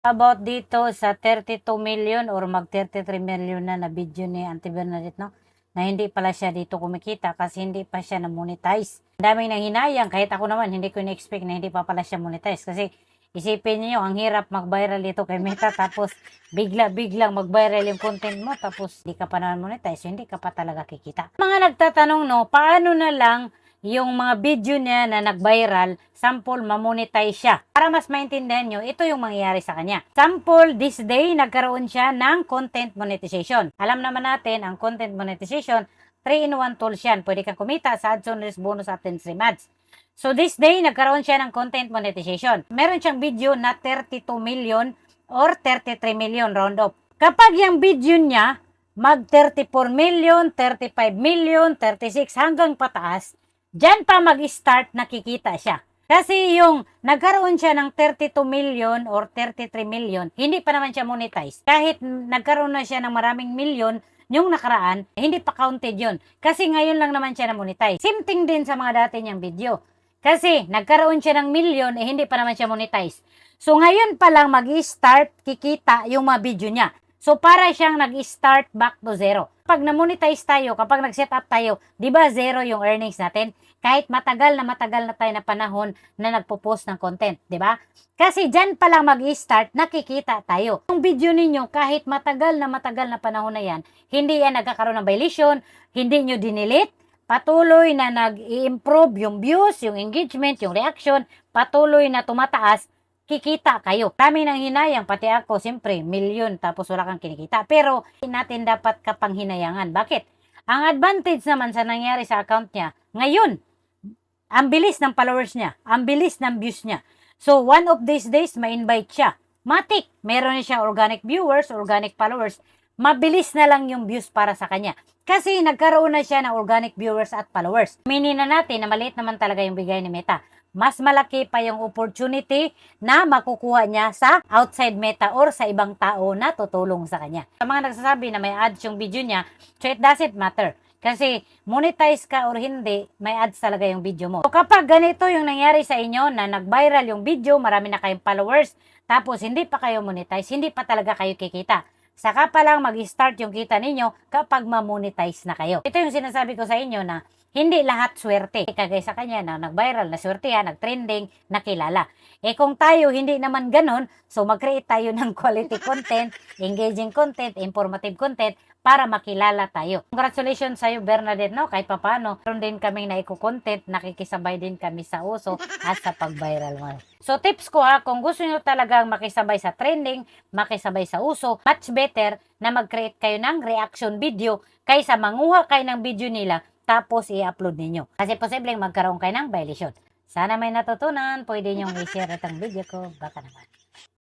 About dito sa 32 million or mag 33 million na video ni Auntie Bernadette, no? Na hindi pala siya dito kumikita kasi hindi pa siya na-monetize. Ang daming nanghinayang, kahit ako naman hindi ko na-expect na hindi pa pala siya monetize kasi isipin niyo ang hirap mag-viral dito kay Meta tapos biglang mag-viral yung content mo tapos hindi ka pa naman monetize, hindi ka pa talaga kikita. Mga nagtatanong, no, paano na lang yung mga video niya na nag-viral, sample, mamonetize siya. Para mas maintindihan nyo, ito yung mangyayari sa kanya. Sample, this day, nagkaroon siya ng content monetization. Alam naman natin, ang content monetization, 3-in-1 tools yan. Pwede kang kumita sa AdSense bonus at stream ads. So this day, nagkaroon siya ng content monetization. Meron siyang video na 32 million or 33 million round up. Kapag yung video niya, mag 34 million, 35 million, 36 hanggang pataas, diyan pa mag-start nakikita siya. Kasi yung nagkaroon siya ng 32 million or 33 million, hindi pa naman siya monetize. Kahit nagkaroon na siya ng maraming million, yung nakaraan, hindi pa counted yun. Kasi ngayon lang naman siya na monetize. Same thing din sa mga dati niyang video. Kasi nagkaroon siya ng million, hindi pa naman siya monetize. So ngayon pa lang mag-start kikita yung mga video niya. So para siyang nag-start back to zero. Kapag na-monetize tayo, kapag nag-set up tayo, di ba zero yung earnings natin? Kahit matagal na tayo na panahon na nagpo-post ng content, di ba? Kasi dyan pa lang mag-start, nakikita tayo. Yung video ninyo, kahit matagal na panahon na yan, hindi yan nagkakaroon ng violation, hindi nyo dinilit, patuloy na nag-i-improve yung views, yung engagement, yung reaction, patuloy na tumataas, kikita kayo. Kami nang hinayang, pati ako, siyempre, milyon, tapos wala kang kinikita. Pero, hindi natin dapat kapanghinayangan. Bakit? Ang advantage naman sa nangyari sa account niya, ngayon, ang bilis ng followers niya, ang bilis ng views niya. So, one of these days, ma-invite siya. Matik, meron na siya organic viewers, organic followers, mabilis na lang yung views para sa kanya. Kasi nagkaroon na siya ng organic viewers at followers. Minin na natin na maliit naman talaga yung bigay ni Meta. Mas malaki pa yung opportunity na makukuha niya sa outside Meta or sa ibang tao na tutulong sa kanya. Sa mga nagsasabi na may ads yung video niya, so it doesn't matter. Kasi monetize ka or hindi, may ads talaga yung video mo. So kapag ganito yung nangyari sa inyo na nag-viral yung video, marami na kayong followers, tapos hindi pa kayo monetize, hindi pa talaga kayo kikita. Saka pa lang mag-start yung kita ninyo kapag ma-monetize na kayo. Ito yung sinasabi ko sa inyo na hindi lahat swerte. Kagaya sa kanya na nag-viral, na swertehan, nag-trending, nakilala. Eh kung tayo hindi naman ganun, so mag-create tayo ng quality content, engaging content, informative content, para makilala tayo. Congratulations sa iyo, Bernadette, no? Kahit papano, meron din kaming naiko-content, nakikisabay din kami sa uso at sa pag-viral mo. So tips ko ha, kung gusto niyo talagang makisabay sa trending, makisabay sa uso, much better na mag-create kayo ng reaction video kaysa manguha kayo ng video nila tapos i-upload ninyo. Kasi posibleng magkaroon kayo ng violation. Sana may natutunan, pwede nyo i-share itong video ko, baka naman.